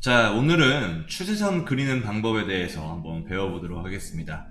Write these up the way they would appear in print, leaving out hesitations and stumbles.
자, 오늘은 추세선 그리는 방법에 대해서 한번 배워보도록 하겠습니다.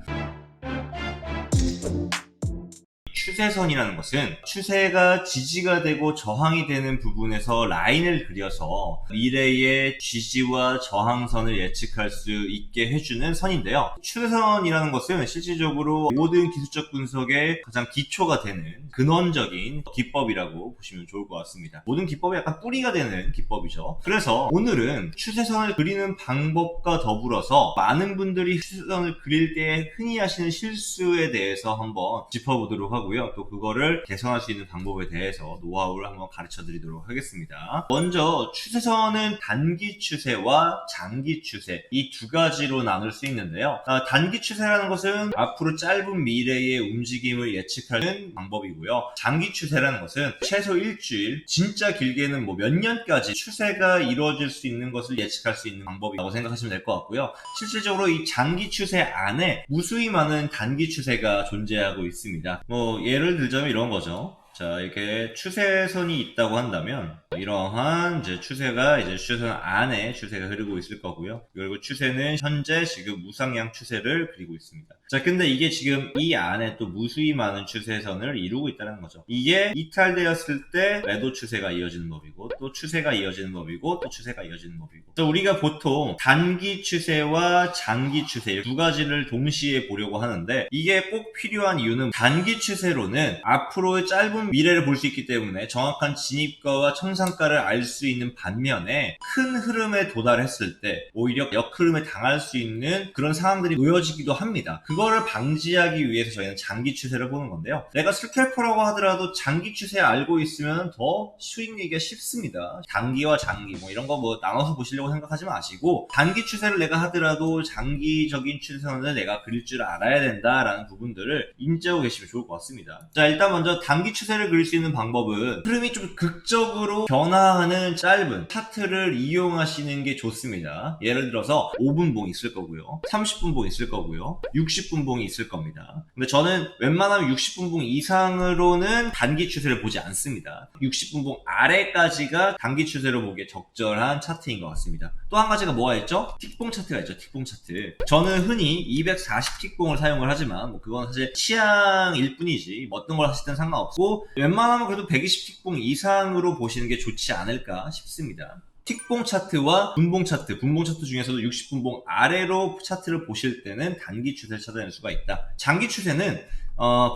추세선이라는 것은 추세가 지지가 되고 저항이 되는 부분에서 라인을 그려서 미래의 지지와 저항선을 예측할 수 있게 해주는 선인데요. 추세선이라는 것은 실질적으로 모든 기술적 분석의 가장 기초가 되는 근원적인 기법이라고 보시면 좋을 것 같습니다. 모든 기법이 약간 뿌리가 되는 기법이죠. 그래서 오늘은 추세선을 그리는 방법과 더불어서 많은 분들이 추세선을 그릴 때 흔히 하시는 실수에 대해서 한번 짚어보도록 하고요. 또 그거를 개선할 수 있는 방법에 대해서 노하우를 한번 가르쳐 드리도록 하겠습니다. 먼저 추세선은 단기 추세와 장기 추세 이 두 가지로 나눌 수 있는데요. 단기 추세라는 것은 앞으로 짧은 미래의 움직임을 예측하는 방법이고요. 장기 추세라는 것은 최소 일주일, 진짜 길게는 몇 년까지 추세가 이루어질 수 있는 것을 예측할 수 있는 방법이라고 생각하시면 될 것 같고요. 실질적으로 이 장기 추세 안에 무수히 많은 단기 추세가 존재하고 있습니다. 예를 들자면 이런 거죠. 자, 이렇게 추세선이 있다고 한다면 이러한 추세가 추세선 안에 추세가 흐르고 있을 거고요. 그리고 추세는 현재 지금 무상향 추세를 그리고 있습니다. 자, 근데 이게 지금 이 안에 또 무수히 많은 추세선을 이루고 있다는 거죠. 이게 이탈되었을 때 매도 추세가 이어지는 법이고, 또 추세가 이어지는 법이고, 또 추세가 이어지는 법이고. 그래서 우리가 보통 단기 추세와 장기 추세 두 가지를 동시에 보려고 하는데, 이게 꼭 필요한 이유는 단기 추세로는 앞으로의 짧은 미래를 볼 수 있기 때문에 정확한 진입가와 청산가를 알 수 있는 반면에 큰 흐름에 도달했을 때 오히려 역흐름에 당할 수 있는 그런 상황들이 놓여지기도 합니다. 그거를 방지하기 위해서 저희는 장기 추세를 보는 건데요. 내가 스캘퍼라고 하더라도 장기 추세 알고 있으면 더 수익 내기가 쉽습니다. 단기와 장기 이런 거 나눠서 보시려고 생각하지 마시고, 단기 추세를 내가 하더라도 장기적인 추세선을 내가 그릴 줄 알아야 된다라는 부분들을 인지하고 계시면 좋을 것 같습니다. 자, 일단 먼저 단기 추세를 그릴 수 있는 방법은 흐름이 좀 극적으로 변화하는 짧은 차트를 이용하시는 게 좋습니다. 예를 들어서 5분봉 있을 거고요, 30분봉 있을 거고요, 60분봉이 있을 겁니다. 근데 저는 웬만하면 60분봉 이상으로는 단기 추세를 보지 않습니다. 60분봉 아래까지가 단기 추세로 보기에 적절한 차트인 것 같습니다. 또 한 가지가 뭐가 있죠? 틱봉 차트가 있죠. 틱봉 차트. 저는 흔히 240 틱봉을 사용을 하지만 그건 사실 취향일 뿐이지 어떤 걸 하실 땐 상관없고, 웬만하면 그래도 120 틱봉 이상으로 보시는 게 좋지 않을까 싶습니다. 틱봉 차트와 분봉 차트, 분봉 차트 중에서도 60분봉 아래로 차트를 보실 때는 단기 추세를 찾아낼 수가 있다. 장기 추세는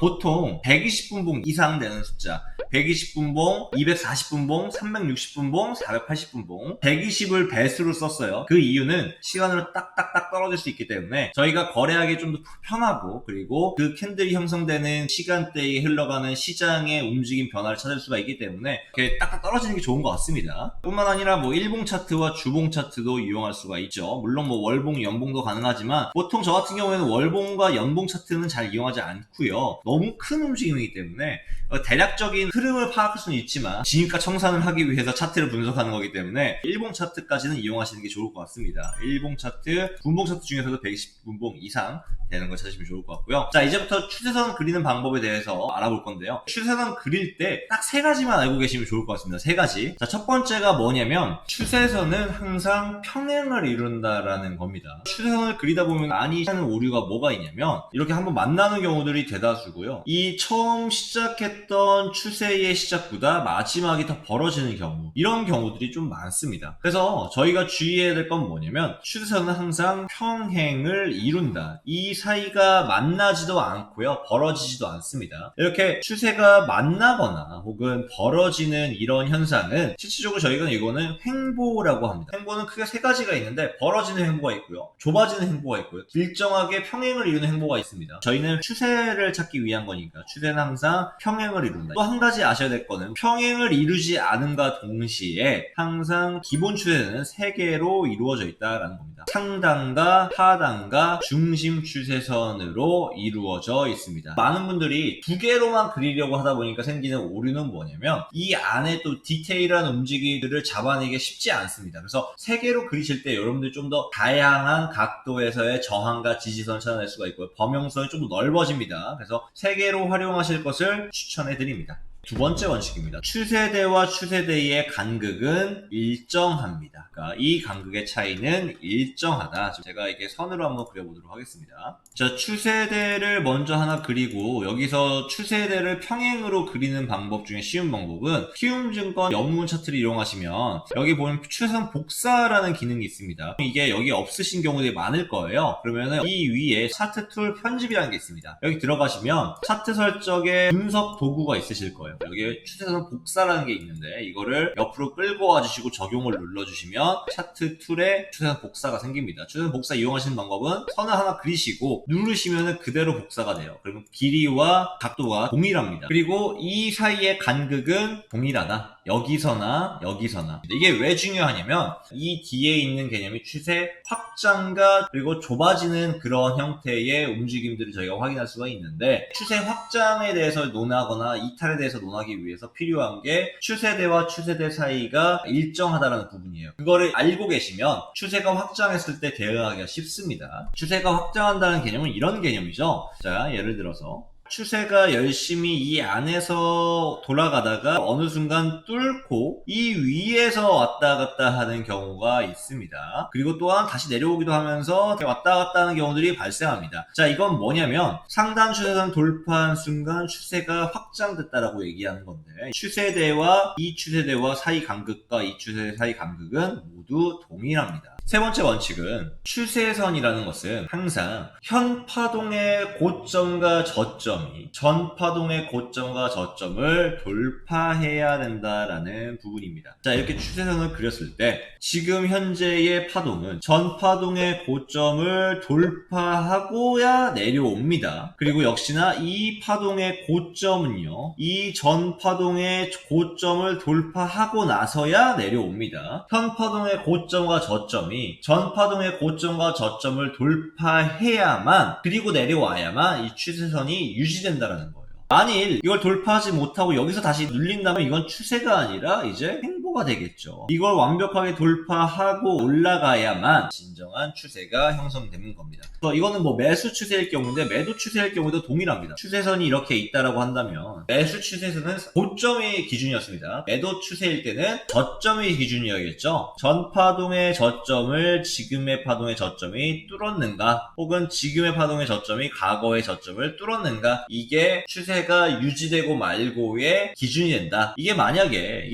보통 120분봉 이상 되는 숫자, 120분봉, 240분봉, 360분봉, 480분봉, 120을 배수로 썼어요. 그 이유는 시간으로 딱딱딱 떨어질 수 있기 때문에 저희가 거래하기 좀 더 편하고, 그리고 그 캔들이 형성되는 시간대에 흘러가는 시장의 움직임 변화를 찾을 수가 있기 때문에 이렇게 딱딱 떨어지는 게 좋은 것 같습니다. 뿐만 아니라 일봉 차트와 주봉 차트도 이용할 수가 있죠. 물론 월봉, 연봉도 가능하지만 보통 저 같은 경우에는 월봉과 연봉 차트는 잘 이용하지 않고요. 너무 큰 움직임이기 때문에 대략적인 흐름을 파악할 수는 있지만 진입가 청산을 하기 위해서 차트를 분석하는 거기 때문에 일봉 차트까지는 이용하시는 게 좋을 것 같습니다. 일봉 차트, 분봉 차트 중에서도 120분봉 이상 되는 걸 찾으시면 좋을 것 같고요. 자, 이제부터 추세선 그리는 방법에 대해서 알아볼 건데요. 추세선 그릴 때 딱 세 가지만 알고 계시면 좋을 것 같습니다. 세 가지. 자, 첫 번째가 뭐냐면 추세선은 항상 평행을 이룬다라는 겁니다. 추세선을 그리다 보면 많이 하는 오류가 뭐가 있냐면 이렇게 한번 만나는 경우들이 대다수고요. 이 처음 시작했던 추세의 시작보다 마지막이 더 벌어지는 경우, 이런 경우들이 좀 많습니다. 그래서 저희가 주의해야 될 건 뭐냐면 추세선은 항상 평행을 이룬다. 이 사이가 만나지도 않고요, 벌어지지도 않습니다. 이렇게 추세가 만나거나 혹은 벌어지는 이런 현상은 실질적으로 저희가 이거는 횡보라고 합니다. 횡보는 크게 세 가지가 있는데 벌어지는 횡보가 있고요, 좁아지는 횡보가 있고요, 일정하게 평행을 이루는 횡보가 있습니다. 저희는 추세를 찾기 위한 거니까 추세는 항상 평행을 이룬다. 또 한 가지 아셔야 될 거는 평행을 이루지 않음과 동시에 항상 기본 추세는 세 개로 이루어져 있다라는 겁니다. 상단과 하단과 중심 추세선으로 이루어져 있습니다. 많은 분들이 두 개로만 그리려고 하다 보니까 생기는 오류는 뭐냐면 이 안에 또 디테일한 움직임들을 잡아내기가 쉽지 않습니다. 그래서 세 개로 그리실 때 여러분들이 좀 더 다양한 각도에서의 저항과 지지선을 찾아낼 수가 있고요, 범용선이 좀 더 넓어집니다. 그래서 세 개로 활용하실 것을 추천해 드립니다. 두 번째 원칙입니다. 추세대와 추세대의 간극은 일정합니다. 그러니까 이 간극의 차이는 일정하다. 제가 이렇게 선으로 한번 그려보도록 하겠습니다. 자, 추세대를 먼저 하나 그리고 여기서 추세대를 평행으로 그리는 방법 중에 쉬운 방법은 키움증권 영문 차트를 이용하시면 여기 보면 추세선 복사라는 기능이 있습니다. 이게 여기 없으신 경우들이 많을 거예요. 그러면은 이 위에 차트 툴 편집이라는 게 있습니다. 여기 들어가시면 차트 설정에 분석 도구가 있으실 거예요. 여기에 추세선 복사라는 게 있는데 이거를 옆으로 끌고 와주시고 적용을 눌러주시면 차트 툴에 추세선 복사가 생깁니다. 추세선 복사 이용하시는 방법은 선을 하나 그리시고 누르시면 그대로 복사가 돼요. 그러면 길이와 각도가 동일합니다. 그리고 이 사이의 간극은 동일하다. 여기서나 여기서나. 이게 왜 중요하냐면 이 뒤에 있는 개념이 추세 확장과 그리고 좁아지는 그런 형태의 움직임들을 저희가 확인할 수가 있는데 추세 확장에 대해서 논하거나 이탈에 대해서 논하기 위해서 필요한 게 추세대와 추세대 사이가 일정하다는 부분이에요. 그거를 알고 계시면 추세가 확장했을 때 대응하기가 쉽습니다. 추세가 확장한다는 개념은 이런 개념이죠. 자, 예를 들어서 추세가 열심히 이 안에서 돌아가다가 어느 순간 뚫고 이 위에서 왔다 갔다 하는 경우가 있습니다. 그리고 또한 다시 내려오기도 하면서 왔다 갔다 하는 경우들이 발생합니다. 자, 이건 뭐냐면 상단 추세선 돌파한 순간 추세가 확장됐다라고 얘기하는 건데 추세대와 이 추세대와 사이 간극과 이 추세대 사이 간극은 모두 동일합니다. 세 번째 원칙은 추세선이라는 것은 항상 현 파동의 고점과 저점이 전 파동의 고점과 저점을 돌파해야 된다라는 부분입니다. 자, 이렇게 추세선을 그렸을 때 지금 현재의 파동은 전 파동의 고점을 돌파하고야 내려옵니다. 그리고 역시나 이 파동의 고점은요, 이 전 파동의 고점을 돌파하고 나서야 내려옵니다. 현 파동의 고점과 저점이 전 파동의 고점과 저점을 돌파해야만 그리고 내려와야만 이 추세선이 유지된다는 거예요. 만일 이걸 돌파하지 못하고 여기서 다시 눌린다면 이건 추세가 아니라 이제 횡보가 되겠죠. 이걸 완벽하게 돌파하고 올라가야만 진정한 추세가 형성되는 겁니다. 그래서 이거는 뭐 매수 추세일 경우인데 매도 추세일 경우도 동일합니다. 추세선이 이렇게 있다라고 한다면 매수 추세선은 고점이 기준이었습니다. 매도 추세일 때는 저점이 기준이었겠죠. 전 파동의 저점을 지금의 파동의 저점이 뚫었는가 혹은 지금의 파동의 저점이 과거의 저점을 뚫었는가 이게 추세가 유지되고 말고의 기준이 된다. 이게 만약에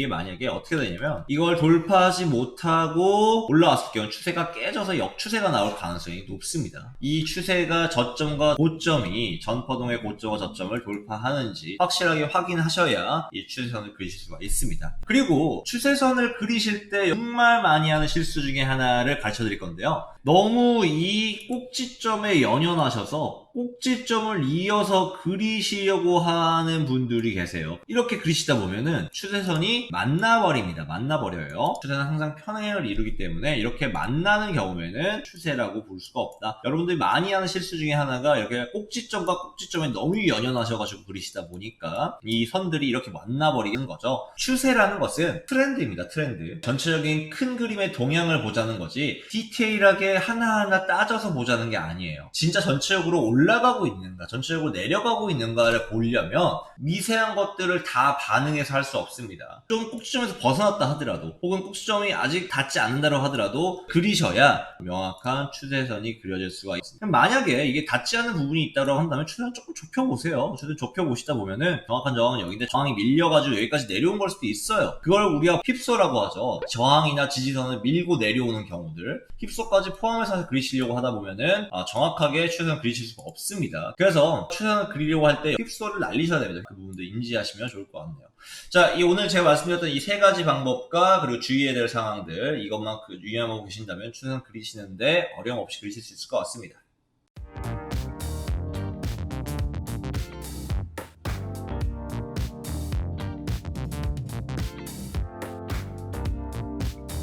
어떻게 되냐면 이걸 돌파하지 못하고 올라왔을 경우 추세가 깨져서 역추세가 나올 가능성이 높습니다. 이 추세가 저점과 고점이 전파동의 고점과 저점을 돌파하는지 확실하게 확인하셔야 이 추세선을 그리실 수가 있습니다. 그리고 추세선을 그리실 때 정말 많이 하는 실수 중에 하나를 가르쳐 드릴 건데요. 너무 이 꼭지점에 연연하셔서 꼭지점을 이어서 그리시려고 하는 분들이 계세요. 이렇게 그리시다 보면은 추세선이 만나버립니다. 만나버려요. 추세는 항상 편행을 이루기 때문에 이렇게 만나는 경우에는 추세라고 볼 수가 없다. 여러분들이 많이 하는 실수 중에 하나가 이렇게 꼭지점과 꼭지점에 너무 연연하셔가지고 그리시다 보니까 이 선들이 이렇게 만나버리는 거죠. 추세라는 것은 트렌드입니다. 트렌드. 전체적인 큰 그림의 동향을 보자는 거지 디테일하게 하나하나 따져서 보자는 게 아니에요. 진짜 전체적으로 올라가고 있는가, 전체적으로 내려가고 있는가를 보려면 미세한 것들을 다 반응해서 할 수 없습니다. 좀 꼭지점에서 벗어났다 하더라도 혹은 꼭지점이 아직 닿지 않는다고 하더라도 그리셔야 명확한 추세선이 그려질 수가 있습니다. 만약에 이게 닿지 않는 부분이 있다고 한다면 추세선 조금 좁혀보세요. 추세선 좁혀보시다 보면은 정확한 저항은 여기인데 저항이 밀려가지고 여기까지 내려온 걸 수도 있어요. 그걸 우리가 휩소라고 하죠. 저항이나 지지선을 밀고 내려오는 경우들 휩소까지 포함해서 그리시려고 하다 보면은 정확하게 추세선 그리실 수가 없습니다. 그래서 추세선을 그리려고 할 때 휩소를 날리셔야 됩니다. 그 부분도 인지하시면 좋을 것 같네요. 자, 오늘 제가 말씀드렸던 이 세 가지 방법과 그리고 주의해야 될 상황들 이것만 유념하고 계신다면 추세선 그리시는데 어려움 없이 그리실 수 있을 것 같습니다.